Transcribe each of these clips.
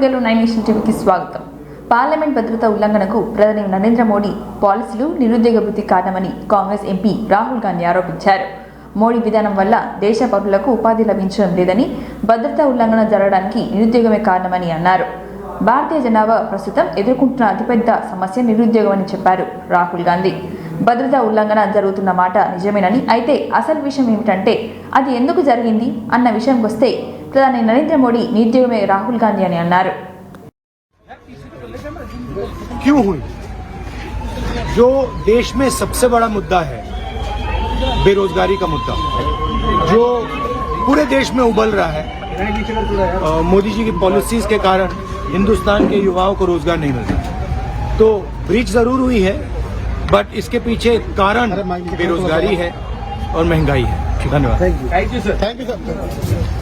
Telugu 9 nation టీవీకి స్వాగతం. Parliament భద్రతా ఉల్లంఘనకు ప్రధాని నరేంద్ర మోడీ పాలసీలు నిరుద్యోగ వృద్ధి కారణమని కాంగ్రెస్ ఎంపీ రాహుల్ గాంధీ ఆరోపించారు. మోడీ విధానం వల్ల దేశ పౌరులకు ఉపాధి లభించడం లేదని, భద్రతా ఉల్లంఘన జరగడానికి నిరుద్యోగమే కారణమని అన్నారు. భారతీయ జనాభా ప్రస్తుతం ఎదుర్కొంటున్న అతిపెద్ద సమస్య నిరుద్యోగమని చెప్పారు రాహుల్ గాంధీ. భద్రతా ఉల్లంఘన జరుగుతున్న మాట నిజమేనని, అయితే అసలు విషయం ఏమిటంటే అది ఎందుకు జరిగింది అన్న విషయంకి వస్తే ప్రధాని నరేంద్ర మోడీ నిరుద్యోగమే రాహుల్ గాంధీ అని అన్నారు. क्यों हुई? जो देश में सबसे बड़ा मुद्दा है बेरोजगारी का मुद्दा, जो पूरे देश में उबल रहा है, मोदी जी की पॉलिसीज के कारण हिंदुस्तान के युवाओं को रोजगार नहीं मिल रहा. तो ब्रीच जरूर हुई है, बट इसके पीछे कारण बेरोजगारी है और महंगाई है. धन्यवाद. Thank you sir.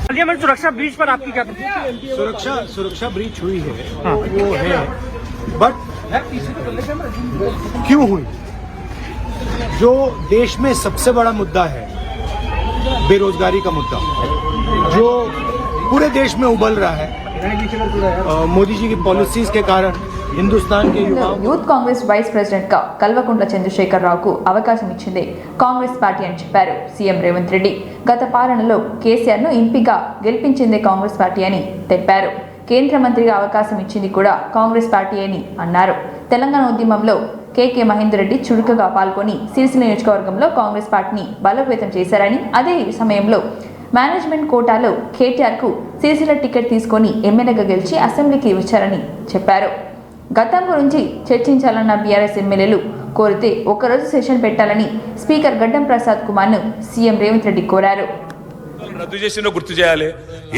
पार्लियामेंट सुरक्षा ब्रीच पर आपकी क्या सुरक्षा ब्रीच हुई है. हाँ. वो है, बट क्यों हुई? जो देश में सबसे बड़ा मुद्दा है बेरोजगारी का मुद्दा, जो पूरे देश में उबल रहा है, मोदी जी की पॉलिसीज के कारण हिंदुस्तान के युवाओं. యూత్ కాంగ్రెస్ వైస్ ప్రెసిడెంట్ గా కల్వకుంట్ల చంద్రశేఖర్ రావుకు అవకాశం ఇచ్చింది కాంగ్రెస్ పార్టీ అని చెప్పారు సీఎం రేవంత్ రెడ్డి. గత పాలనలో కేసీఆర్ ను ఎంపీగా గెలిపించింది కాంగ్రెస్ పార్టీ అని తెలిపారు. కేంద్ర మంత్రిగా అవకాశం ఇచ్చింది కూడా కాంగ్రెస్ పార్టీ అని అన్నారు. తెలంగాణ ఉద్యమంలో కేకే మహేందర్ రెడ్డి చురుకుగా పాల్గొని సిరిసిల్ల నియోజకవర్గంలో కాంగ్రెస్ పార్టీని బలోపేతం చేశారని, అదే సమయంలో మేనేజ్మెంట్ కోటాలో కేటీఆర్ కు సిరిసిల్ల టికెట్ తీసుకొని ఎమ్మెల్యేగా గెలిచి అసెంబ్లీకి వచ్చారని చెప్పారు. గతం గురించి చర్చించాలన్న బీఆర్ఎస్ ఎమ్మెల్యేలు కోరితే ఒక్కరోజు సెషన్ పెట్టాలని స్పీకర్ గడ్డం ప్రసాద్ కుమార్ ను సీఎం రేవంత్ రెడ్డి కోరారు. రద్దు చేసినో గుర్తు చేయాలి.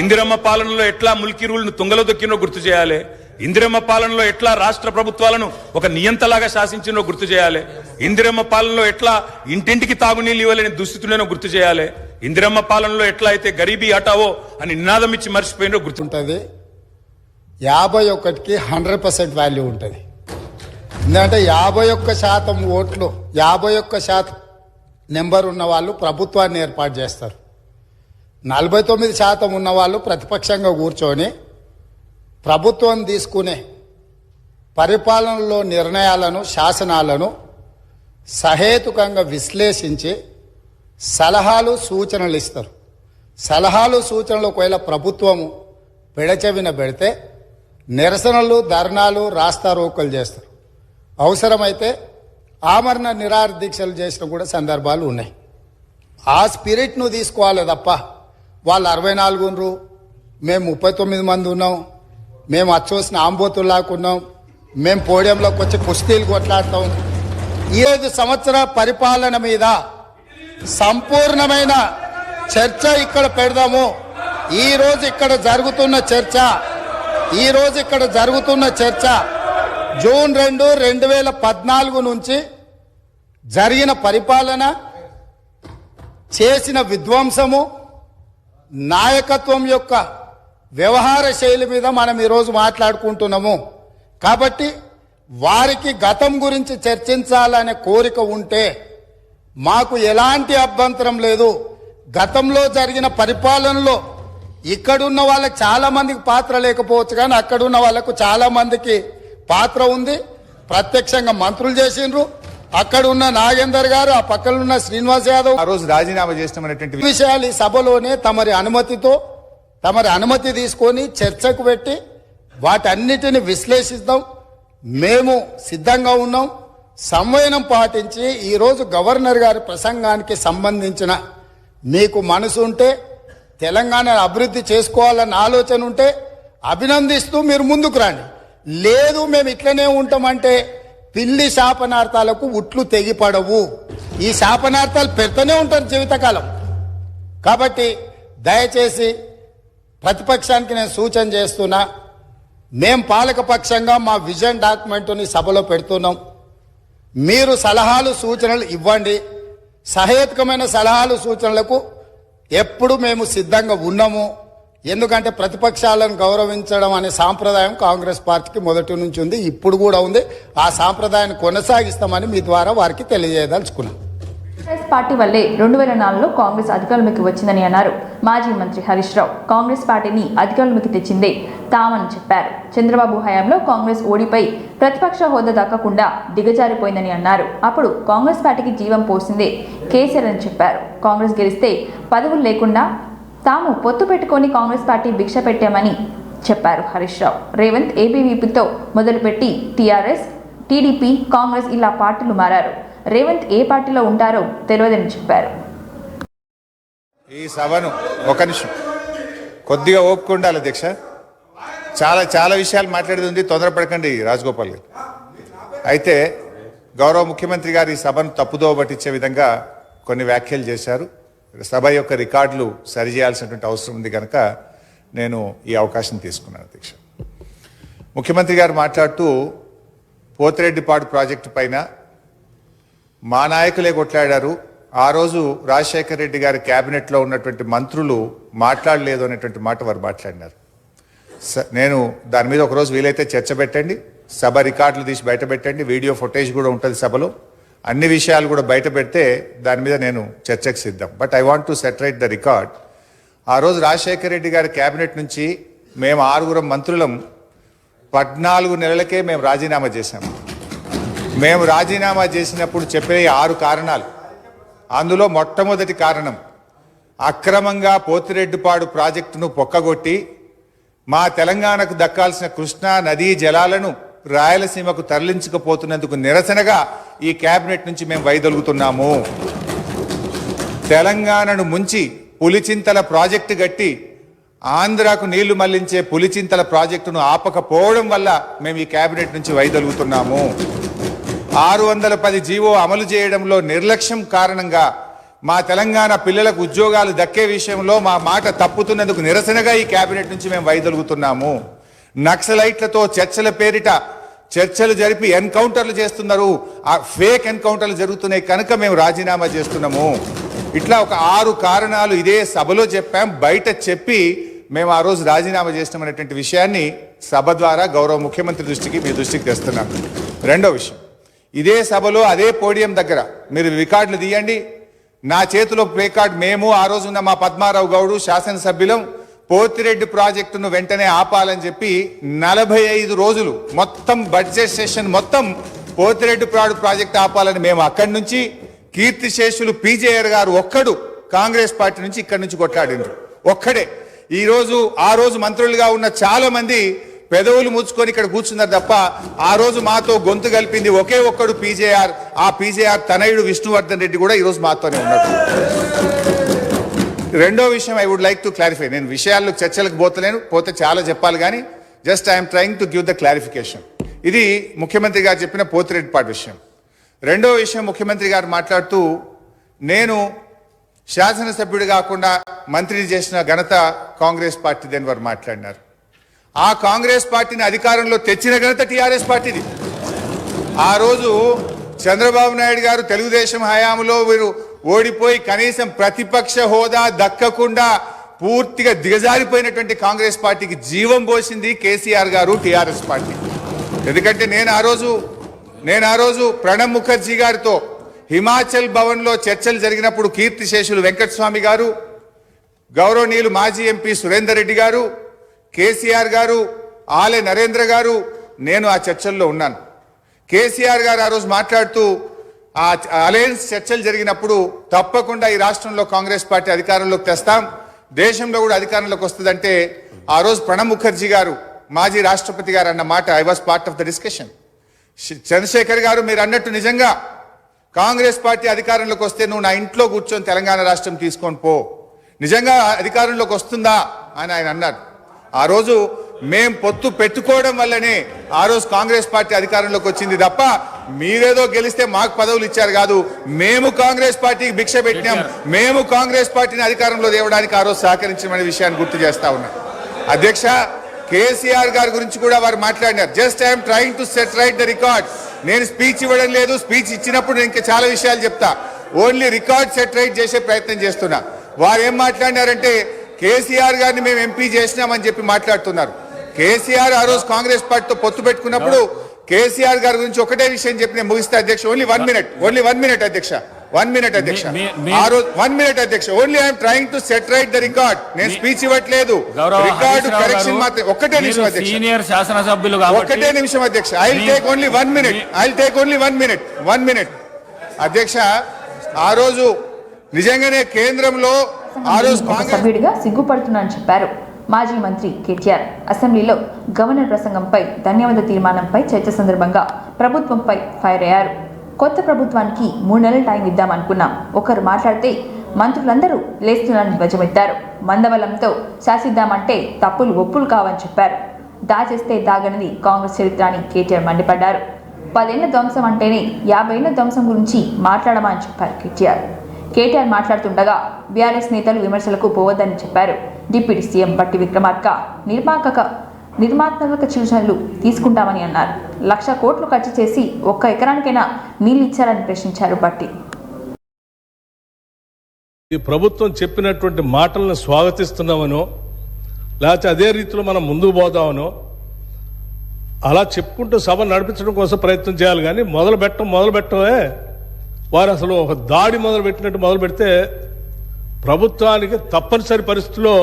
ఇందిరమ్మ పాలనలో ఎట్లా ముల్కీ రూల్ను తుంగలో దొక్కినో గుర్తు చేయాలి. ఇందిరమ్మ పాలనలో ఎట్లా రాష్ట్ర ప్రభుత్వాలను ఒక నియంతలాగా శాసించినో గుర్తు చేయాలి. ఇందిరమ్మ పాలనలో ఎట్లా ఇంటింటికి తాగునీళ్ళు ఇవ్వాలని దుస్థితులేనో గుర్తు చేయాలి. ఇందిరమ్మ పాలనలో ఎట్లా అయితే గరీబీ హటావో అని నినాదం ఇచ్చి మర్చిపోయినో గుర్తుంటది. 51కి 100% వాల్యూ ఉంటుంది. ఎందుకంటే 51% ఓట్లు, 51% నెంబర్ ఉన్న వాళ్ళు ప్రభుత్వాన్ని ఏర్పాటు చేస్తారు. 49% ఉన్న వాళ్ళు ప్రతిపక్షంగా కూర్చొని ప్రభుత్వం తీసుకునే పరిపాలనలో నిర్ణయాలను, శాసనాలను సహేతుకంగా విశ్లేషించి సలహాలు, సూచనలు ఇస్తారు. సలహాలు, సూచనలు ఒకవేళ ప్రభుత్వము పెడచెవిన పెడితే నిరసనలు, ధర్నాలు, రాస్తారోకలు చేస్తారు. అవసరమైతే ఆమరణ నిరాహార దీక్షలు చేసిన కూడా సందర్భాలు ఉన్నాయి. ఆ స్పిరిట్ను తీసుకోవాలి తప్ప వాళ్ళు 64 ఉన్నారు, మేము 39 మంది ఉన్నాం, మేము అచ్చోసిన ఆంబోతుల్లాకున్నాం, మేము పోడియంలోకి వచ్చి కుస్తీలు కొట్లాడతాం. 7 సంవత్సరాల పరిపాలన మీద సంపూర్ణమైన చర్చ ఇక్కడ పెడదాము. ఈరోజు ఇక్కడ జరుగుతున్న చర్చ జూన్ 2, 2014 నుంచి జరిగిన పరిపాలన, చేసిన విధ్వంసము, నాయకత్వం యొక్క వ్యవహార శైలి మీద మనం ఈరోజు మాట్లాడుకుంటున్నాము. కాబట్టి వారికి గతం గురించి చర్చించాలనే కోరిక ఉంటే మాకు ఎలాంటి అభ్యంతరం లేదు. గతంలో జరిగిన పరిపాలనలో ఇక్కడున్న వాళ్ళకి చాలా మందికి పాత్ర లేకపోవచ్చు, కానీ అక్కడున్న వాళ్ళకు చాలా మందికి పాత్ర ఉంది. ప్రత్యక్షంగా మంత్రులు చేసిండ్రు. అక్కడ ఉన్న నాగేందర్ గారు, ఆ పక్కన ఉన్న శ్రీనివాస్ యాదవ్ ఆ రోజు రాజీనామా చేసినటువంటి విషయాలు ఈ సభలోనే తమరి అనుమతి తీసుకొని చర్చకు పెట్టి వాటన్నిటిని విశ్లేషిద్దాం. మేము సిద్ధంగా ఉన్నాం. సంవయనం పాటించి ఈరోజు గవర్నర్ గారి ప్రసంగానికి సంబంధించిన మీకు మనసు ఉంటే, తెలంగాణ అభివృద్ధి చేసుకోవాలన్న ఆలోచన ఉంటే అభినందిస్తూ మీరు ముందుకు రండి. లేదు మేము ఇట్లనే ఉంటామంటే పిల్లి శాపనార్థాలకు ఉట్లు తెగిపడవు. ఈ శాపనార్థాలు పెడుతూనే ఉంటారు జీవితకాలం. కాబట్టి దయచేసి ప్రతిపక్షానికి నేను సూచన చేస్తున్నా, మేం పాలకపక్షంగా మా విజన్ డాక్యుమెంట్ని సభలో పెడుతున్నాం. మీరు సలహాలు, సూచనలు ఇవ్వండి. సహేతుకమైన సలహాలు, సూచనలకు ఎప్పుడు మేము సిద్ధంగా ఉన్నాము. ఎందుకంటే ప్రతిపక్షాలను గౌరవించడం అనే సాంప్రదాయం కాంగ్రెస్ పార్టీకి మొదటి నుంచి ఉంది, ఇప్పుడు కూడా ఉంది. ఆ సాంప్రదాయాన్ని కొనసాగిస్తామని మీ ద్వారా వారికి తెలియజేయదలుచుకున్నాం. పార్టీ వల్లే 2004లో కాంగ్రెస్ అధికారంలోకి వచ్చిందని అన్నారు. మాజీ మంత్రి హరీష్ రావు కాంగ్రెస్ పార్టీని అధికారంలోకి తెచ్చిందే తామని చెప్పారు. చంద్రబాబు హయాంలో కాంగ్రెస్ ఓడిపై ప్రతిపక్ష హోదా దక్కకుండా దిగజారిపోయిందని అన్నారు. అప్పుడు కాంగ్రెస్ పార్టీకి జీవం పోసిందే కేసీఆర్ అని చెప్పారు. కాంగ్రెస్ గెలిస్తే పదవులు లేకుండా తాము పొత్తు పెట్టుకొని కాంగ్రెస్ పార్టీ భిక్ష పెట్టామని చెప్పారు హరీష్ రావు. రేవంత్ ఏబీవీపీతో మొదలుపెట్టి టీఆర్ఎస్, టీడీపీ, కాంగ్రెస్ ఇలా పార్టీలు మారారు. రేవంత్ ఏ పార్టీలో ఉంటారో తెలియదని చెప్పారు. ఈ సభను ఒక నిమిషం కొద్దిగా ఓపిక ఉండాలి అధ్యక్ష. చాలా విషయాలు మాట్లాడేది ఉంది, తొందరపడకండి రాజగోపాల్ గారు. అయితే గౌరవ ముఖ్యమంత్రి గారు ఈ సభను తప్పుదోవ పట్టించే విధంగా కొన్ని వ్యాఖ్యలు చేశారు. సభ యొక్క రికార్డులు సరిచేయాల్సినటువంటి అవసరం ఉంది కనుక నేను ఈ అవకాశం తీసుకున్నాను అధ్యక్ష. ముఖ్యమంత్రి గారు మాట్లాడుతూ పోతిరెడ్డిపాడు ప్రాజెక్టు పైన మా నాయకులే కొట్లాడారు, ఆ రోజు రాజశేఖర రెడ్డి గారి క్యాబినెట్లో ఉన్నటువంటి మంత్రులు మాట్లాడలేదు అనేటువంటి మాట వారు మాట్లాడినారు. నేను దాని మీద ఒకరోజు వీలైతే చర్చ పెట్టండి, సభ రికార్డులు తీసి బయట పెట్టండి, వీడియో ఫుటేజ్ కూడా ఉంటుంది సభలో, అన్ని విషయాలు కూడా బయట పెడితే దాని మీద నేను చర్చకు సిద్ధం. But I want to set right the record. ఆ రోజు రాజశేఖర రెడ్డి గారి క్యాబినెట్ నుంచి మేము 6 మంత్రులం 14 నెలలకే మేము రాజీనామా చేశాము. మేము రాజీనామా చేసినప్పుడు చెప్పే 6 కారణాలు, అందులో మొట్టమొదటి కారణం అక్రమంగా పోతిరెడ్డిపాడు ప్రాజెక్టును పొక్కగొట్టి మా తెలంగాణకు దక్కాల్సిన కృష్ణా నదీ జలాలను రాయలసీమకు తరలించకపోతున్నందుకు నిరసనగా ఈ క్యాబినెట్ నుంచి మేము వైదొలుగుతున్నాము. తెలంగాణను ముంచి పులిచింతల ప్రాజెక్టు గట్టి ఆంధ్రాకు నీళ్లు మళ్లించే పులిచింతల ప్రాజెక్టును ఆపకపోవడం వల్ల మేము ఈ క్యాబినెట్ నుంచి వైదొలుగుతున్నాము. 610 జీవో అమలు చేయడంలో నిర్లక్ష్యం కారణంగా మా తెలంగాణ పిల్లలకు ఉద్యోగాలు దక్కే విషయంలో మా మాట తప్పుతున్నందుకు నిరసనగా ఈ క్యాబినెట్ నుంచి మేము వైదొలుగుతున్నాము. నక్సలైట్లతో చర్చల పేరిట చర్చలు జరిపి ఎన్కౌంటర్లు చేస్తున్నారు, ఆ ఫేక్ ఎన్కౌంటర్లు జరుగుతున్నాయి కనుక మేము రాజీనామా చేస్తున్నాము. ఇట్లా ఒక 6 కారణాలు ఇదే సభలో చెప్పాం, బయట చెప్పి మేము ఆ రోజు రాజీనామా చేసినామనేటువంటి విషయాన్ని సభ ద్వారా గౌరవ ముఖ్యమంత్రి దృష్టికి మీ దృష్టికి తెస్తున్నాం. రెండో విషయం, ఇదే సభలో అదే పోడియం దగ్గర మీరు రికార్డులు తీయండి, నా చేతిలో ప్లే కార్డ్, మేము ఆ రోజున్న మా పద్మారావు గౌడు శాసనసభ్యులం పోతిరెడ్డి ప్రాజెక్టును వెంటనే ఆపాలని చెప్పి 45 రోజులు మొత్తం బడ్జెట్ సెషన్ మొత్తం పోతిరెడ్డి ప్రాజెక్టు ఆపాలని మేము అక్కడి నుంచి కీర్తిశేషులు పీజేఆర్ గారు ఒక్కడు కాంగ్రెస్ పార్టీ నుంచి ఇక్కడి నుంచి కొట్లాడిండ్రు ఒక్కడే. ఆ రోజు మంత్రులుగా ఉన్న చాలా మంది పెదవులు ముచ్చుకొని ఇక్కడ కూర్చున్నారు తప్ప ఆ రోజు మాతో గొంతు కలిపింది ఒకే ఒక్కడు పీజేఆర్. ఆ పీజేఆర్ తనయుడు విష్ణువర్ధన్ రెడ్డి కూడా ఈరోజు మాతోనే ఉన్నాడు. రెండో విషయం I would like to clarify. నేను విషయాల్లో చర్చలకు పోతే చాలా చెప్పాలి కానీ just I'm trying to give the clarification. ఇది ముఖ్యమంత్రి గారు చెప్పిన పోతిరెడ్డిపాడు విషయం. రెండో విషయం, ముఖ్యమంత్రి గారు మాట్లాడుతూ నేను శాసనసభ్యుడు కాకుండా మంత్రిని చేసిన ఘనత కాంగ్రెస్ పార్టీదని వారు మాట్లాడినారు. ఆ కాంగ్రెస్ పార్టీని అధికారంలో తెచ్చిన ఘనత టీఆర్ఎస్ పార్టీది. ఆ రోజు చంద్రబాబు నాయుడు గారు తెలుగుదేశం హయాంలో వీరు ఓడిపోయి కనీసం ప్రతిపక్ష హోదా దక్కకుండా పూర్తిగా దిగజారిపోయినటువంటి కాంగ్రెస్ పార్టీకి జీవం పోసింది కేసీఆర్ గారు, టీఆర్ఎస్ పార్టీ. ఎందుకంటే నేను ఆ రోజు ప్రణబ్ ముఖర్జీ గారితో హిమాచల్ భవన్లో చర్చలు జరిగినప్పుడు కీర్తిశేషులు వెంకటస్వామి గారు, గౌరవనీయులు మాజీ ఎంపీ సురేందర్ రెడ్డి గారు, కేసీఆర్ గారు, ఆలే నరేంద్ర గారు, నేను ఆ చర్చల్లో ఉన్నాను. కేసీఆర్ గారు ఆ రోజు మాట్లాడుతూ ఆ అలయన్స్ చర్చలు జరిగినప్పుడు తప్పకుండా ఈ రాష్ట్రంలో కాంగ్రెస్ పార్టీ అధికారంలోకి తెస్తాం, దేశంలో కూడా అధికారంలోకి వస్తుందంటే ఆ రోజు ప్రణబ్ ముఖర్జీ గారు మాజీ రాష్ట్రపతి గారు అన్న మాట I was part of the discussion. Chandrasekhar గారు మీరు అన్నట్టు నిజంగా కాంగ్రెస్ పార్టీ అధికారంలోకి వస్తే నువ్వు నా ఇంట్లో కూర్చొని తెలంగాణ రాష్ట్రం తీసుకొని పో, నిజంగా అధికారంలోకి వస్తుందా అని ఆయన అన్నారు. ఆ రోజు మేం పొత్తు పెట్టుకోవడం వల్లనే ఆ రోజు కాంగ్రెస్ పార్టీ అధికారంలోకి వచ్చింది తప్ప మీరేదో గెలిస్తే మాకు పదవులు ఇచ్చారు కాదు. మేము కాంగ్రెస్ పార్టీకి భిక్ష పెట్టినాం, మేము కాంగ్రెస్ పార్టీని అధికారంలో తేవడానికి ఆ రోజు సహకరించమనే విషయాన్ని గుర్తు చేస్తా ఉన్నాం. అధ్యక్ష, కేసీఆర్ గారి గురించి కూడా వారు మాట్లాడినారు. Just I'm trying to set right the record. నేను స్పీచ్ ఇవ్వడం లేదు, స్పీచ్ ఇచ్చినప్పుడు నేను ఇంకా చాలా విషయాలు చెప్తా, ఓన్లీ రికార్డ్ సెట్ రైట్ చేసే ప్రయత్నం చేస్తున్నా. వారు ఏం మాట్లాడినారంటే కేసీఆర్ గారిని మేము ఎంపీ చేసినామని చెప్పి మాట్లాడుతున్నారు. కేసీఆర్ ఆ రోజు కాంగ్రెస్ పార్టీతో పొత్తు పెట్టుకున్నప్పుడు కేసీఆర్ గారి గురించి ఒకటే విషయం చెప్పి నేను ముగిస్తా అధ్యక్ష. ఓన్లీ వన్ మినిట్ అధ్యక్ష, 1 minute అధ్యక్ష. మీ- ఆ రోజు 1 minute అధ్యక్ష. Only I'm trying to set right the record. నేను స్పీచ్ ఇవ్వట్లేదు, గౌరవ రికార్డు హరీష్ రావు కరెక్షన్ గారు, మాత్రం. ఒక్కటే నిమిషం మీరు అధ్యక్ష, సీనియర్ శాసనసభ్యులు ఒక్కటే కాబట్టి నిమిషం అధ్యక్ష. I will take only 1 minute. I will take only 1 minute. 1 minute అధ్యక్ష. ఆ రోజు నిజంగానే కేంద్రంలో ఆ రోజు ఒక కాంగ్రెస్ సభ్యుడిగా సిగ్గుపడుతున్నానని చెప్పారు మాజీ మంత్రి కేటీఆర్. అసెంబ్లీలో గవర్నర్ ప్రసంగంపై ధన్యవాద తీర్మానంపై చర్చ సందర్భంగా ప్రభుత్వంపై ఫైర్ అయ్యారు. కొత్త ప్రభుత్వానికి 3 నెలల టైం ఇద్దామనుకున్నాం. ఒకరు మాట్లాడితే మంత్రులందరూ లేస్తున్నారని ధ్వజమెత్తారు. మందబలంతో శాసిద్దామంటే తప్పులు ఒప్పులు కావని చెప్పారు. దాచేస్తే దాగనిది కాంగ్రెస్ చరిత్ర అని కేటీఆర్ మండిపడ్డారు. 10 ఏళ్ల ధ్వంసం అంటేనే 50 ఏళ్ల ధ్వంసం గురించి మాట్లాడమని చెప్పారు కేటీఆర్. కేటీఆర్ మాట్లాడుతుండగా బీఆర్ఎస్ నేతలు విమర్శలకు పోవద్దని చెప్పారు. డిప్యూటీ సీఎం బట్టి విక్రమార్క నిర్మాణాత్మక సూచనలు తీసుకుంటామని అన్నారు. 1,00,000 కోట్లు ఖర్చు చేసి 1 ఎకరానికైనా నీళ్లు ఇచ్చారని ప్రశ్నించారు బట్టి. ఈ ప్రభుత్వం చెప్పినటువంటి మాటలను స్వాగతిస్తున్నామనో లేకపోతే అదే రీతిలో మనం ముందుకు పోదామనో అలా చెప్పుకుంటూ సభ నడిపించడం కోసం ప్రయత్నం చేయాలి. కానీ మొదలు పెట్టమే వారు అసలు ఒక దాడి మొదలుపెట్టినట్టు మొదలు పెడితే ప్రభుత్వానికి తప్పనిసరి పరిస్థితుల్లో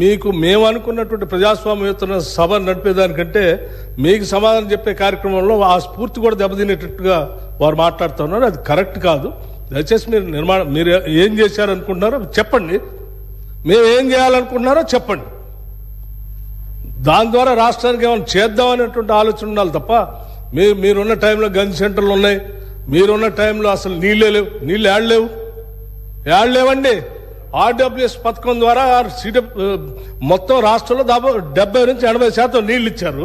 మీకు మేము అనుకున్నటువంటి ప్రజాస్వామ్యయుత సభ నడిపేదానికంటే మీకు సమాధానం చెప్పే కార్యక్రమంలో ఆ స్ఫూర్తి కూడా దెబ్బతినేటట్టుగా వారు మాట్లాడుతున్నారు. అది కరెక్ట్ కాదు. దయచేసి మీరు ఏం చేశారనుకుంటున్నారో చెప్పండి, మేము ఏం చేయాలనుకుంటున్నారో చెప్పండి. దాని ద్వారా రాష్ట్రానికి ఏమైనా చేద్దామనేటువంటి ఆలోచన ఉండాలి తప్ప మీరున్న టైంలో గన్ సెంటర్లు ఉన్నాయి, మీరున్న టైంలో అసలు నీళ్ళే లేవు. నీళ్ళు ఏడలేవండి. ఆర్డబ్ల్యూఎస్ పథకం ద్వారా మొత్తం రాష్ట్రంలో దాదాపు 70 నుంచి 80% నీళ్లు ఇచ్చారు.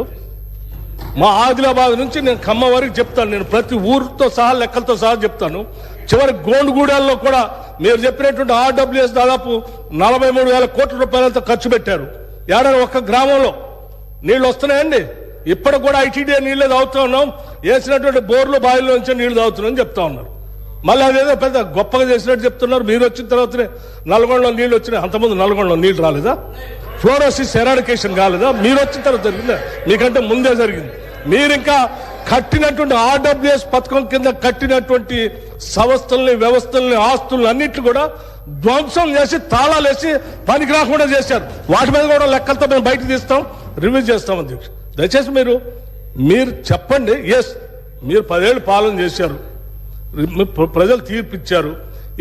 మా ఆదిలాబాద్ నుంచి నేను ఖమ్మం వరకు చెప్తాను. నేను ప్రతి ఊరితో సహా లెక్కలతో సహా చెప్తాను. చివరి గోండుగూడెల్లో కూడా మీరు చెప్పినటువంటి ఆర్డబ్ల్యూఎస్ దాదాపు 43,000 కోట్ల రూపాయలతో ఖర్చు పెట్టారు. ఏడాది ఒక్క గ్రామంలో నీళ్లు వస్తున్నాయండి. ఇప్పటికి కూడా ఐటీడీ నీళ్లే తాగుతూ ఉన్నాం. వేసినటువంటి బోర్లు బావిలో నుంచి నీళ్లు తాగుతున్నామని చెప్తా ఉన్నారు. మళ్ళీ అదేదో పెద్ద గొప్పగా చేసినట్టు చెప్తున్నారు. మీరు వచ్చిన తర్వాతనే నల్గొండలో నీళ్లు వచ్చినాయి. అంతకుముందు నల్గొండలో నీళ్లు రాలేదా? ఫ్లోరోసిస్ ఎరాడికేషన్ కాలేదా? మీరు వచ్చిన తర్వాత జరిగిందా? మీకంటే ముందే జరిగింది. మీరు ఇంకా కట్టినటువంటి ఆర్డబ్ల్యూఎస్ పథకం కింద కట్టినటువంటి సంస్థల్ని, వ్యవస్థల్ని, ఆస్తుల్ని అన్నిట్లు కూడా ధ్వంసం చేసి తాళాలేసి పనికి రాకుండా చేశారు. వాటి మీద కూడా లెక్కలతో మేము బయటకు తీస్తాం, రివ్యూ చేస్తాం. అధ్యక్ష దయచేసి మీరు చెప్పండి. ఎస్, మీరు 10 ఏళ్ళు పాలన చేశారు, ప్రజలు తీర్పిచ్చారు.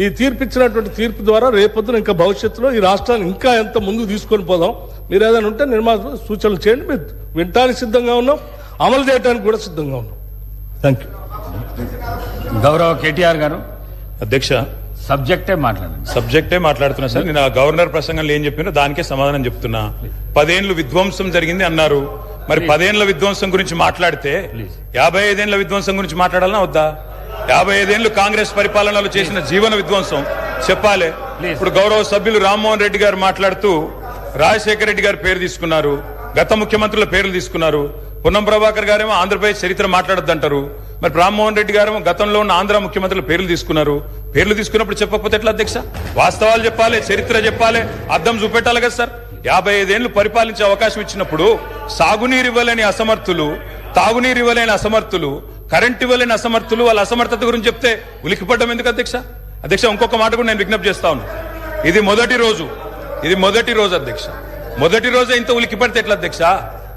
ఈ తీర్పిచ్చినటువంటి తీర్పు ద్వారా రేపొద్దున ఇంకా భవిష్యత్తులో ఈ రాష్ట్రాన్ని ఇంకా ఎంత ముందుకు తీసుకొని పోదాం. మీరు ఏదైనా ఉంటే నిర్మాణ సూచనలు చేయండి. మీరు వినటానికి సిద్ధంగా ఉన్నాం, అమలు చేయడానికి కూడా సిద్ధంగా ఉన్నాం. Thank you. గౌరవ కేటీఆర్ గారు, అధ్యక్ష సబ్జెక్టే మాట్లాడుతున్నా సార్. నేను ఆ గవర్నర్ ప్రసంగంలో ఏం చెప్పినా దానికే సమాధానం చెప్తున్నా. 10 ఏళ్లు విధ్వంసం జరిగింది అన్నారు. మరి 10 ఏళ్ల విధ్వంసం గురించి మాట్లాడితే 55 ఏళ్ల విధ్వంసం గురించి మాట్లాడాలన్నా వద్దా? 55 ఏళ్లు కాంగ్రెస్ పరిపాలనలో చేసిన జీవన విధ్వంసం చెప్పాలి. ఇప్పుడు గౌరవ సభ్యులు రామ్మోహన్ రెడ్డి గారు మాట్లాడుతూ రాజశేఖర రెడ్డి గారి పేరు తీసుకున్నారు, గత ముఖ్యమంత్రుల పేర్లు తీసుకున్నారు. పొన్నం ప్రభాకర్ గారేమో ఆంధ్రప్రదేశ్ చరిత్ర మాట్లాడొద్దంటారు. మరి రామ్మోహన్ రెడ్డి గారేమో గతంలో ఉన్న ఆంధ్ర ముఖ్యమంత్రుల పేర్లు తీసుకున్నారు. పేర్లు తీసుకున్నప్పుడు చెప్పకపోతే ఎట్లా అధ్యక్ష? వాస్తవాలు చెప్పాలి, చరిత్ర చెప్పాలి, అద్దం చూపెట్టాలి కదా సార్. 55 ఏళ్లు పరిపాలించే అవకాశం ఇచ్చినప్పుడు సాగునీరు ఇవ్వలేని అసమర్థులు, తాగునీరు ఇవ్వలేని అసమర్థులు, కరెంట్ ఇవ్వలేని అసమర్థులు, వాళ్ళ అసమర్థత గురించి చెప్తే ఉలికిపడ్డం ఎందుకు అధ్యక్ష? అధ్యక్ష ఇంకొక మాట కూడా నేను విజ్ఞప్తి చేస్తా ఉన్నా. ఇది మొదటి రోజు అధ్యక్ష. మొదటి రోజే ఇంత ఉలికిపడితే ఎట్లా అధ్యక్ష?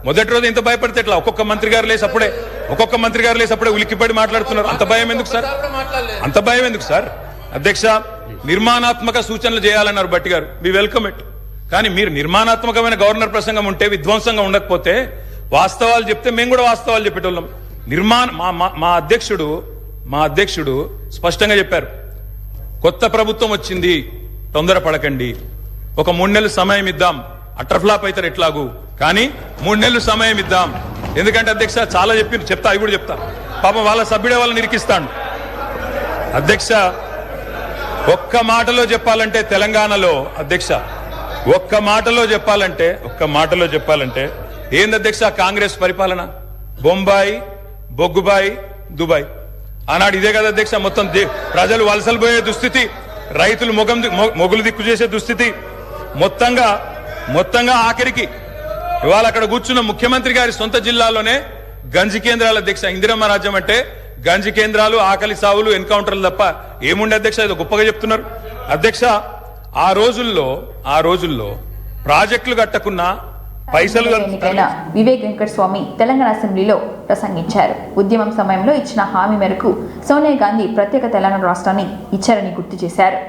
మొదటి రోజు ఇంత భయపడితే ఎట్లా? ఒక్కొక్క మంత్రి గారు లేసి అప్పుడే ఉలికిపడి మాట్లాడుతున్నారు. అంత భయం ఎందుకు సార్? అధ్యక్ష, నిర్మాణాత్మక సూచనలు చేయాలన్నారు బట్టి గారు. We welcome it. కానీ మీరు నిర్మాణాత్మకమైన గవర్నర్ ప్రసంగం ఉంటే, విధ్వంసంగా ఉండకపోతే వాస్తవాలు చెప్తే మేము కూడా వాస్తవాలు చెప్పేటోళ్ళం. మా అధ్యక్షుడు స్పష్టంగా చెప్పారు, కొత్త ప్రభుత్వం వచ్చింది, తొందరపడకండి, ఒక 3 నెలలు సమయం ఇద్దాం, అట్రఫ్లాప్ అవుతారు ఎట్లాగూ, కానీ 3 నెలలు సమయం ఇద్దాం. ఎందుకంటే అధ్యక్ష చాలా చెప్తా, అవి కూడా చెప్తా. పాపం వాళ్ళ సభ్యుడే వాళ్ళని నిరికిస్తాడు. అధ్యక్ష ఒక్క మాటలో చెప్పాలంటే తెలంగాణలో అధ్యక్ష ఒక్క మాటలో చెప్పాలంటే ఏంది అధ్యక్ష కాంగ్రెస్ పరిపాలన? బొంబాయి, బొగ్గుబాయి, దుబాయ్. ఆనాడు ఇదే కదా అధ్యక్ష. మొత్తం ప్రజలు వలసలు పోయే దుస్థితి, రైతులు మొగులు దిక్కు చేసే దుస్థితి, మొత్తంగా ఆఖరికి ఇవాళ అక్కడ కూర్చున్న ముఖ్యమంత్రి గారి సొంత జిల్లాలోనే గంజి కేంద్రాల అధ్యక్ష. ఇందిరమ్మ రాజ్యం అంటే గంజి కేంద్రాలు, ఆకలి సావులు, ఎన్కౌంటర్లు తప్ప ఏముండే అధ్యక్ష? ఇది గొప్పగా చెప్తున్నారు అధ్యక్ష. ఆ రోజుల్లో ప్రాజెక్టులు కట్టకున్నా పైసలు ఎన్నికైన వివేక్ వెంకటస్వామి తెలంగాణ అసెంబ్లీలో ప్రసంగించారు. ఉద్యమం సమయంలో ఇచ్చిన హామీ మేరకు సోనియా గాంధీ ప్రత్యేక తెలంగాణ రాష్ట్రాన్ని ఇచ్చారని గుర్తు చేశారు.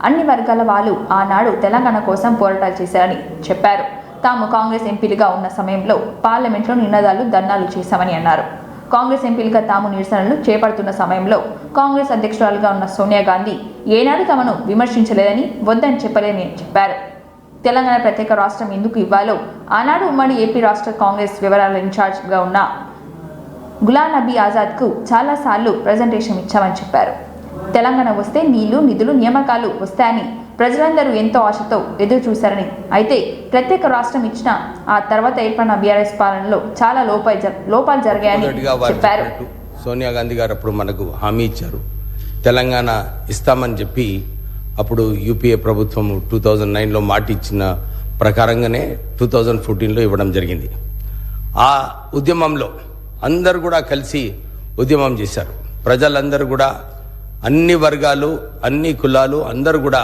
అన్ని వర్గాల వాళ్ళు ఆనాడు తెలంగాణ కోసం పోరాటాలు చేశారని చెప్పారు. తాము కాంగ్రెస్ ఎంపీలుగా ఉన్న సమయంలో పార్లమెంట్లో నినాదాలు, ధర్నాలు చేశామని అన్నారు. కాంగ్రెస్ ఎంపీలుగా తాము నిరసనలు చేపడుతున్న సమయంలో కాంగ్రెస్ అధ్యక్షురాలుగా ఉన్న సోనియా గాంధీ ఏనాడు తమను విమర్శించలేదని, వద్దని చెప్పలేదని చెప్పారు. తెలంగాణ ప్రత్యేక రాష్ట్రం ఎందుకు ఇవ్వాలో ఆనాడు ఉమ్మడి ఏపీ రాష్ట్ర కాంగ్రెస్ వివరాల ఇన్ఛార్జ్గా ఉన్న గులాం నబీ ఆజాద్కు చాలాసార్లు ప్రజెంటేషన్ ఇచ్చామని చెప్పారు. తెలంగాణ వస్తే నీళ్లు, నిధులు, నియామకాలు వస్తాయని ప్రజలందరూ ఎంతో ఆశతో ఎదురు చూశారని, అయితే ప్రత్యేక రాష్ట్రం ఇచ్చిన ఆ తర్వాత ఏర్పడిన బీఆర్ఎస్ పాలనలో చాలా లోపాలు జరిగాయని చెప్పారు. సోనియా గాంధీ గారు అప్పుడు మనకు హామీ ఇచ్చారు, తెలంగాణ ఇస్తామని చెప్పి. అప్పుడు యూపీఏ ప్రభుత్వం 2009లో మాట ఇచ్చిన ప్రకారంగానే 2014లో ఇవ్వడం జరిగింది. ఆ ఉద్యమంలో అందరూ కూడా కలిసి ఉద్యమం చేశారు. ప్రజలందరూ కూడా, అన్ని వర్గాలు, అన్ని కులాలు అందరూ కూడా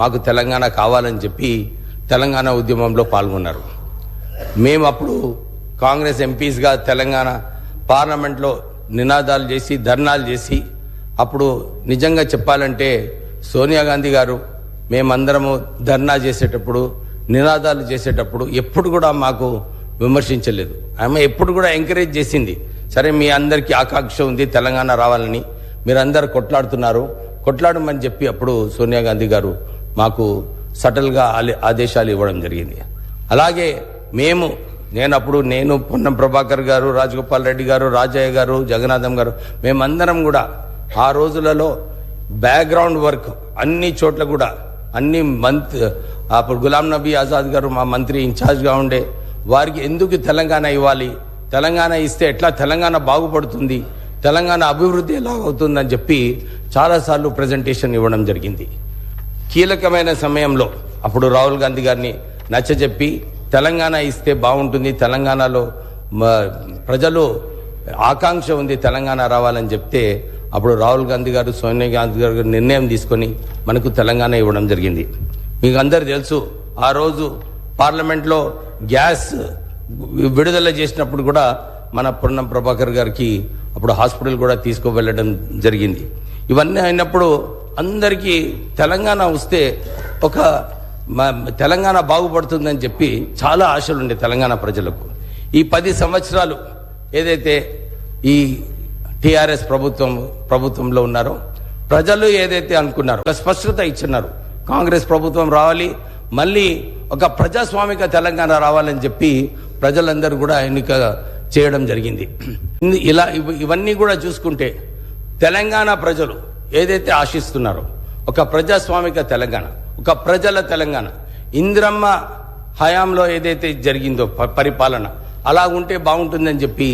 మాకు తెలంగాణ కావాలని చెప్పి తెలంగాణ ఉద్యమంలో పాల్గొన్నారు. మేము అప్పుడు కాంగ్రెస్ ఎంపీస్గా తెలంగాణ పార్లమెంట్లో నినాదాలు చేసి, ధర్నాలు చేసి, అప్పుడు నిజంగా చెప్పాలంటే సోనియా గాంధీ గారు మేమందరము ధర్నా చేసేటప్పుడు, నినాదాలు చేసేటప్పుడు ఎప్పుడు కూడా మాకు విమర్శించలేదు. ఆమె ఎప్పుడు కూడా ఎంకరేజ్ చేసింది. సరే, మీ అందరికీ ఆకాంక్ష ఉంది తెలంగాణ రావాలని, మీరందరూ కొట్లాడమని చెప్పి అప్పుడు సోనియా గాంధీ గారు మాకు సటల్గా ఆదేశాలు ఇవ్వడం జరిగింది. అలాగే నేను పొన్నం ప్రభాకర్ గారు, రాజగోపాల్ రెడ్డి గారు, రాజయ్య గారు, జగన్నాథం గారు, మేమందరం కూడా ఆ రోజులలో బ్యాక్గ్రౌండ్ వర్క్ అన్ని చోట్ల కూడా అప్పుడు గులాం నబీ ఆజాద్ గారు మా మంత్రి ఇన్ఛార్జ్గా ఉండే, వారికి ఎందుకు తెలంగాణ ఇవ్వాలి, తెలంగాణ ఇస్తే ఎట్లా తెలంగాణ బాగుపడుతుంది, తెలంగాణ అభివృద్ధి ఎలా అవుతుందని చెప్పి చాలాసార్లు ప్రజెంటేషన్ ఇవ్వడం జరిగింది. కీలకమైన సమయంలో అప్పుడు రాహుల్ గాంధీ గారిని నచ్చజెప్పి తెలంగాణ ఇస్తే బాగుంటుంది, తెలంగాణలో ప్రజలు ఆకాంక్ష ఉంది తెలంగాణ రావాలని చెప్తే అప్పుడు రాహుల్ గాంధీ గారు, సోనియా గాంధీ గారు నిర్ణయం తీసుకొని మనకు తెలంగాణ ఇవ్వడం జరిగింది. మీకు అందరు తెలుసు, ఆ రోజు పార్లమెంట్లో గ్యాస్ విడుదల చేసినప్పుడు కూడా మన పొన్నం ప్రభాకర్ గారికి అప్పుడు హాస్పిటల్ కూడా తీసుకువెళ్ళడం జరిగింది. ఇవన్నీ అయినప్పుడు అందరికీ తెలంగాణ వస్తే తెలంగాణ బాగుపడుతుందని చెప్పి చాలా ఆశలు ఉండే తెలంగాణ ప్రజలకు. ఈ 10 సంవత్సరాలు ఏదైతే ఈ టీఆర్ఎస్ ప్రభుత్వంలో ఉన్నారో, ప్రజలు ఏదైతే అనుకున్నారో ఒక స్పష్టత ఇచ్చినారు, కాంగ్రెస్ ప్రభుత్వం రావాలి, మళ్ళీ ఒక ప్రజాస్వామిక తెలంగాణ రావాలని చెప్పి ప్రజలందరూ కూడా ఎన్నిక చేయడం జరిగింది. ఇవన్నీ కూడా చూసుకుంటే తెలంగాణ ప్రజలు ఏదైతే ఆశిస్తున్నారో ఒక ప్రజాస్వామిక తెలంగాణ, ఒక ప్రజల తెలంగాణ, ఇందిరమ్మ హయాంలో ఏదైతే జరిగిందో పరిపాలన అలా ఉంటే బాగుంటుందని చెప్పి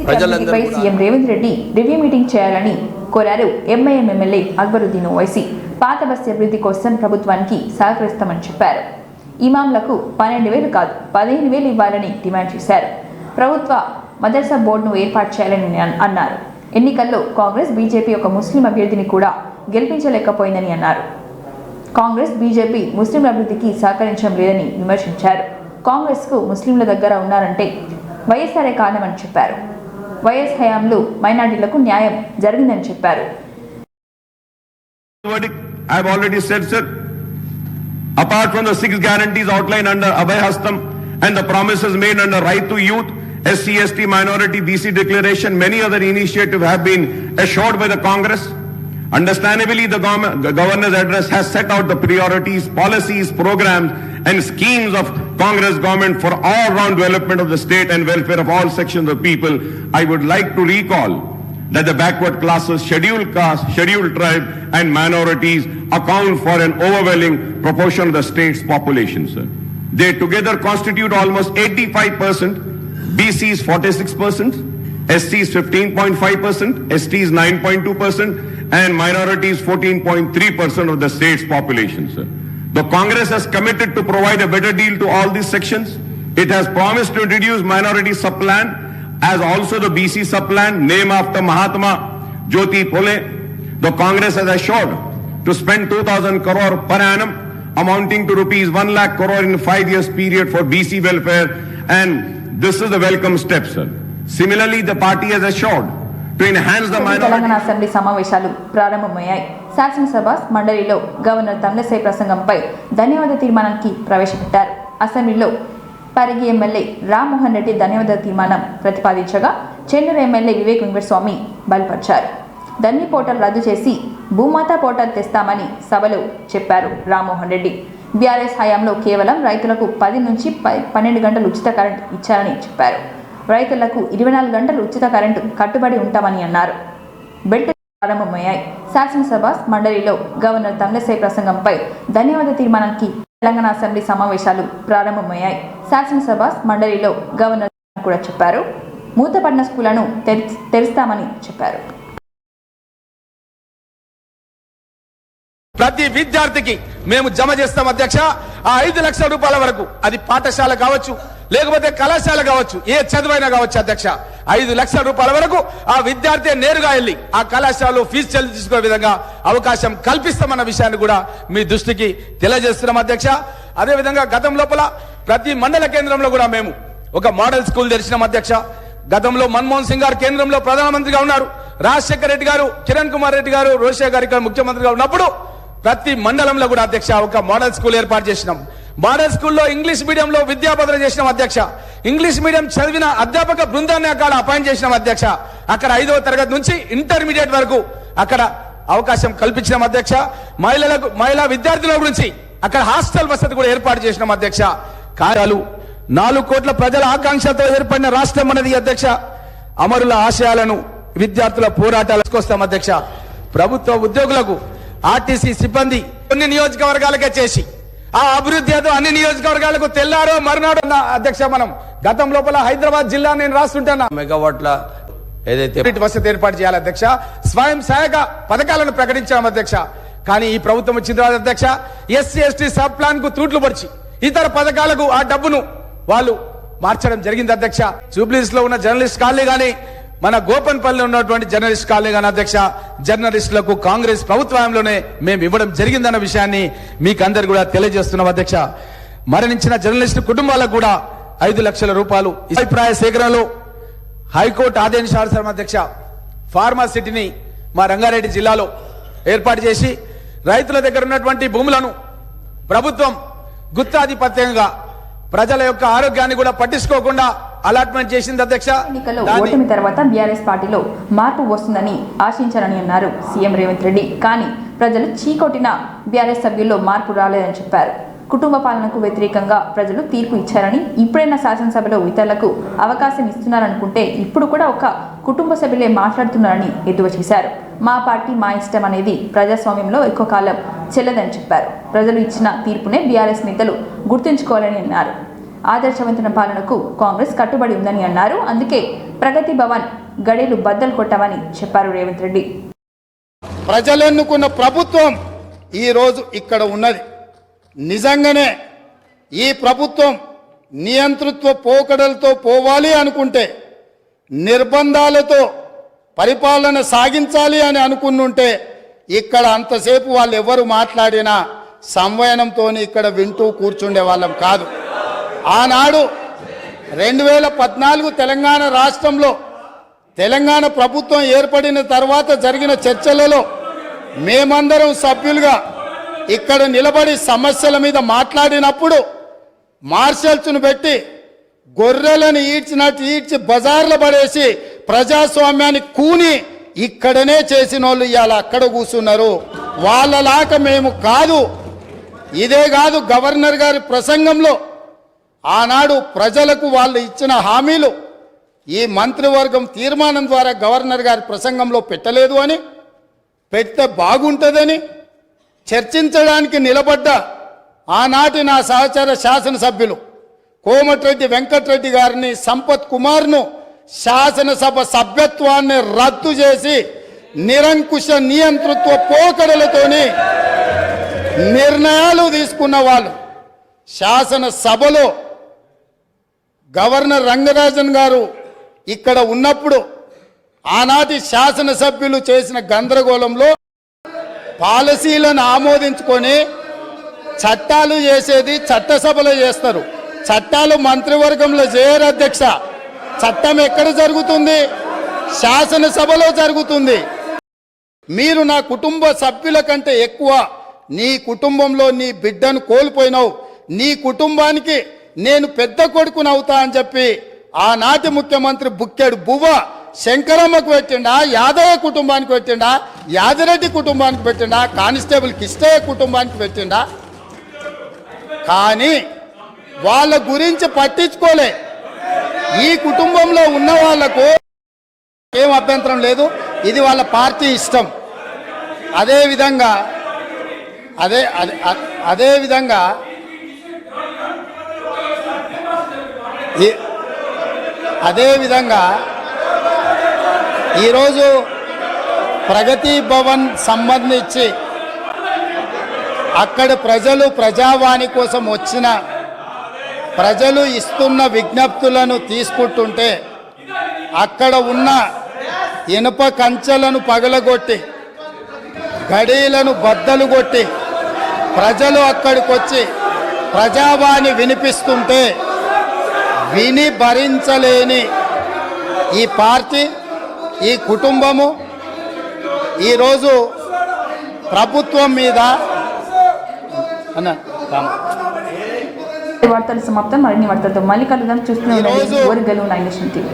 ప్రజలందరూ. CM Revanth Reddy review meeting చేయాలని కోరారు ఎంఐఎం ఎమ్మెల్యే అక్బరుద్దీన్ ఓవైసీ. పాత బస్తీ అభివృద్ధి కోసం ప్రభుత్వానికి సహకరిస్తామని చెప్పారు. ఇమాంలకు 12,000 కాదు 15,000 ఇవ్వాలని డిమాండ్ చేశారు. ప్రభుత్వ మదర్సా బోర్డును ఏర్పాటు చేయాలని అన్నారు. ఎన్నికల్లో కాంగ్రెస్, బీజేపీ ఒక ముస్లిం అభ్యర్థిని కూడా గెలిపించలేకపోయిందని అన్నారు. కాంగ్రెస్, బీజేపీ ముస్లింల అభివృద్ధికి సహకరించడం లేదని విమర్శించారు. కాంగ్రెస్కు ముస్లింల దగ్గర ఉన్నారంటే వైఎస్ఆర్ఏ కారణమని చెప్పారు. వైఎస్ హయాంలో మైనార్టీలకు న్యాయం జరిగిందని చెప్పారు. I have already said, sir, apart from the 6 guarantees outlined under Abhay Hastam and the promises made under Right to Youth, SC, ST, Minority, BC Declaration, many other initiatives have been assured by the Congress. Understandably, the governor's address has set out the priorities, policies, programs and schemes of Congress government for all-round development of the state and welfare of all sections of people. I would like to recall that the backward classes, scheduled caste, scheduled tribe and minorities account for an overwhelming proportion of the state's population, sir. They together constitute almost 85%, BCs 46%, SCs 15.5%, STs 9.2% and minorities 14.3% of the state's population, sir. The Congress has committed to provide a better deal to all these sections. It has promised to introduce minority sub-plan as also the BC sub-plan, named after Mahatma Jyoti Phole, the Congress has assured to spend 2,000 crore per annum, amounting to rupees 1 lakh crore in 5 years period for BC welfare, and this is the welcome step, sir. Similarly, the party has assured to enhance the minority. Telangana assembly సమావేశాలు ప్రారంభమయ్యాయి. శాసనసభ మండలిలో governor Tamilisai ప్రసంగంపై ధన్యవాద తీర్మానానికి ప్రవేశపెట్టారు. అసెంబ్లీలో Parigi MLA Rammohan Reddy ధన్యవాద తీర్మానం ప్రతిపాదించగా Chennur MLA Vivek Venkataswamy బలపరిచారు. ధన్ని portal రద్దు చేసి భూమాత పోర్టల్ తెస్తామని సభలో చెప్పారు రామ్మోహన్ రెడ్డి. బీఆర్ఎస్ హయాంలో కేవలం రైతులకు 10 నుంచి 12 గంటలు ఉచిత కరెంటు ఇచ్చారని చెప్పారు. రైతులకు 24 గంటలు ఉచిత కరెంటు కట్టుబడి ఉంటామని అన్నారు. బెల్ట్ ప్రారంభమయ్యాయి. శాసనసభ మండలిలో గవర్నర్ తమిళసై ప్రసంగంపై ధన్యవాద తీర్మానానికి తెలంగాణ అసెంబ్లీ సమావేశాలు ప్రారంభమయ్యాయి. శాసనసభ మండలిలో గవర్నర్ కూడా చెప్పారు. మూతపడిన స్కూళ్లను తెరుస్తామని చెప్పారు. ప్రతి విద్యార్థికి మేము జమ చేస్తాం అధ్యక్ష. ఆ 5 లక్షల రూపాయల వరకు, అది పాఠశాల కావచ్చు, లేకపోతే కళాశాల కావచ్చు, ఏ చదువైనా కావచ్చు అధ్యక్ష. 5 లక్షల రూపాయల వరకు ఆ విద్యార్థి నేరుగా వెళ్ళి ఆ కళాశాలలో ఫీజు చెల్లించుకునే విధంగా అవకాశం కల్పిస్తామన్న విషయాన్ని కూడా మీ దృష్టికి తెలియజేస్తున్నాం అధ్యక్ష. అదేవిధంగా గతం లోపల ప్రతి మండల కేంద్రంలో కూడా మేము ఒక మోడల్ స్కూల్ తెరిచినాం అధ్యక్ష. గతంలో మన్మోహన్ సింగ్ గారు కేంద్రంలో ప్రధానమంత్రిగా ఉన్నారు. రాజశేఖర రెడ్డి గారు, కిరణ్ కుమార్ రెడ్డి గారు, రోషయ్య గారు ఇక్కడ ముఖ్యమంత్రిగా ఉన్నప్పుడు ప్రతి మండలంలో కూడా అధ్యక్ష ఒక మోడల్ స్కూల్ ఏర్పాటు చేసినాం. మోడల్ స్కూల్లో ఇంగ్లీష్ మీడియంలో విద్యాబోధన చేసినాం అధ్యక్ష. ఇంగ్లీష్ మీడియం చదివిన అధ్యాపక బృందాన్ని అక్కడ అపాయింట్ చేసినాం అధ్యక్ష. అక్కడ 5వ తరగతి నుంచి ఇంటర్మీడియట్ వరకు అక్కడ అవకాశం కల్పించినాం అధ్యక్ష. మహిళా విద్యార్థుల గురించి అక్కడ హాస్టల్ వసతి కూడా ఏర్పాటు చేసినాం అధ్యక్ష. కార్యాలు 4 కోట్ల ప్రజల ఆకాంక్షతో ఏర్పడిన రాష్ట్రం అనేది అధ్యక్ష. అమరుల ఆశయాలను విద్యార్థుల పోరాటాలు తీసుకొస్తాం అధ్యక్ష. ప్రభుత్వ ఉద్యోగులకు ఆర్టీసీ సిబ్బంది కొన్ని నియోజకవర్గాలకే చేసి ఆ అభివృద్ధి ఏదో అన్ని నియోజకవర్గాలకు తెల్లారో మరునాడు అధ్యక్ష. మనం గతం లోపల హైదరాబాద్ జిల్లా నేను రాస్తుంటాను మెగావాట్ల ఏదైతే వసతి ఏర్పాటు చేయాలి అధ్యక్ష. స్వయం సహాయక పథకాలను ప్రకటించాం అధ్యక్ష. కానీ ఈ ప్రభుత్వం వచ్చిన తర్వాత అధ్యక్ష ఎస్సీ ఎస్టీ సబ్ ప్లాన్ కు తూట్లు పడిచి ఇతర పథకాలకు ఆ డబ్బును వాళ్ళు మార్చడం జరిగింది అధ్యక్ష. జూబ్లీస్ లో ఉన్న జర్నలిస్ట్ కాలనీ గానీ, మన గోపన్పల్లిలో ఉన్నటువంటి జర్నలిస్ట్ కాలనీ గానీ అధ్యక్ష, జర్నలిస్టులకు కాంగ్రెస్ ప్రభుత్వంలోనే మేము ఇవ్వడం జరిగిందన్న విషయాన్ని మీకు అందరు కూడా తెలియజేస్తున్నాం అధ్యక్ష. మరణించిన జర్నలిస్టు కుటుంబాలకు కూడా 5 లక్షల రూపాయలు అభిప్రాయ సేకరణలో హైకోర్టు ఆదేశానుసారం అధ్యక్ష ఫార్మాసిటీని మా రంగారెడ్డి జిల్లాలో ఏర్పాటు చేసి రైతుల దగ్గర ఉన్నటువంటి భూములను ప్రభుత్వం గుత్తాధిపత్యంగా ప్రజల యొక్క ఆరోగ్యాన్ని కూడా పట్టించుకోకుండా అలాట్మెంట్ చేసింది అధ్యక్ష. ఎన్నికల్లో ఓటమి తర్వాత బీఆర్ఎస్ పార్టీలో మార్పు వస్తుందని ఆశించారని అన్నారు సీఎం రేవంత్ రెడ్డి. కానీ ప్రజలు చీకొట్టిన బీఆర్ఎస్ సభ్యుల్లో మార్పు రాలేదని చెప్పారు. కుటుంబ పాలనకు వ్యతిరేకంగా ప్రజలు తీర్పు ఇచ్చారని, ఇప్పుడైనా శాసనసభలో ఇతరులకు అవకాశం ఇస్తున్నారనుకుంటే ఇప్పుడు కూడా ఒక కుటుంబ సభ్యులే మాట్లాడుతున్నారని ఎద్దువ చేశారు. మా పార్టీ మా ఇష్టం అనేది ప్రజాస్వామ్యంలో ఎక్కువ కాలం చెల్లదని చెప్పారు. ప్రజలు ఇచ్చిన తీర్పునే బీఆర్ఎస్ నేతలు గుర్తుంచుకోవాలని అన్నారు. ఆదర్శవంతమైన పాలనకు కాంగ్రెస్ కట్టుబడి ఉందని అన్నారు. అందుకే ప్రగతి భవన్ గడేలు బద్దలు కొట్టామని చెప్పారు రేవంత్ రెడ్డి. ప్రజలెన్నుకున్న ప్రభుత్వం ఈరోజు ఇక్కడ ఉన్నది. నిజంగానే ఈ ప్రభుత్వం నియంతృత్వ పోకడలతో పోవాలి అనుకుంటే, నిర్బంధాలతో పరిపాలన సాగించాలి అని అనుకున్నుంటే ఇక్కడ అంతసేపు వాళ్ళు ఎవరు మాట్లాడినా సంవయనంతో ఇక్కడ వింటూ కూర్చుండే వాళ్ళం కాదు. ఆనాడు 2014 తెలంగాణ రాష్ట్రంలో తెలంగాణ ప్రభుత్వం ఏర్పడిన తర్వాత జరిగిన చర్చలలో మేమందరం సభ్యులుగా ఇక్కడ నిలబడి సమస్యల మీద మాట్లాడినప్పుడు మార్షల్స్ను పెట్టి గొర్రెలను ఈడ్చినట్టు ఈడ్చి బజార్లో పడేసి ప్రజాస్వామ్యాన్ని కూని ఇక్కడనే చేసిన వాళ్ళు ఇవాళ అక్కడ కూర్చున్నారు. వాళ్ళలాక మేము కాదు. ఇదే కాదు, గవర్నర్ గారి ప్రసంగంలో ఆనాడు ప్రజలకు వాళ్ళు ఇచ్చిన హామీలు ఈ మంత్రివర్గం తీర్మానం ద్వారా గవర్నర్ గారి ప్రసంగంలో పెట్టలేదు అని, పెడితే బాగుంటుందని చర్చించడానికి నిలబడ్డ ఆనాటి నా సహచర శాసనసభ్యులు కోమటిరెడ్డి వెంకటరెడ్డి గారిని, సంపత్ కుమార్ను శాసనసభ సభ్యత్వాన్ని రద్దు చేసి నిరంకుశ నియంతృత్వ పోకడలతోని నిర్ణయాలు తీసుకున్న వాళ్ళు శాసనసభలో గవర్నర్ రంగరాజన్ గారు ఇక్కడ ఉన్నప్పుడు ఆనాటి శాసనసభ్యులు చేసిన గందరగోళంలో పాలసీలను ఆమోదించుకొని చట్టాలు చేసేది చట్టసభలో చేస్తారు, చట్టాలు మంత్రివర్గంలో చేయరు అధ్యక్ష. చట్టం ఎక్కడ జరుగుతుంది? శాసనసభలో జరుగుతుంది. మీరు నా కుటుంబ సభ్యుల కంటే ఎక్కువ నీ కుటుంబంలో నీ బిడ్డను కోల్పోయినావు, నీ కుటుంబానికి నేను పెద్ద కొడుకునవుతా అని చెప్పి ఆనాటి ముఖ్యమంత్రి బుక్కెడు బువ్వ శంకరమ్మకు పెట్టిండా, యాదవ కుటుంబానికి పెట్టిండా, యాదిరెడ్డి కుటుంబానికి పెట్టిండా, కానిస్టేబుల్ కిష్టయ్య కుటుంబానికి పెట్టిండా. కానీ వాళ్ళ గురించి పట్టించుకోలే. ఈ కుటుంబంలో ఉన్న వాళ్లకు ఏం అభ్యంతరం లేదు, ఇది వాళ్ళ పార్టీ ఇష్టం. అదేవిధంగా ఈరోజు ప్రగతి భవన్ సంబంధించి అక్కడ ప్రజలు ప్రజావాణి కోసం వచ్చిన ప్రజలు ఇస్తున్న విజ్ఞప్తులను తీసుకుంటుంటే అక్కడ ఉన్న ఇనుప కంచెలను పగలగొట్టి గడీలను బద్దలు కొట్టి ప్రజలు అక్కడికి వచ్చి ప్రజావాణి వినిపిస్తుంటే విని భరించలేని ఈ పార్టీ, ఈ కుటుంబము ఈరోజు ప్రభుత్వం మీద వార్తలు సమాప్తం. మరిన్ని వార్తలతో మళ్ళీ కలుద్దాం. చూస్తూనే ఉండండి ఓరిగల్లు 9 నేషన్ టీవీ.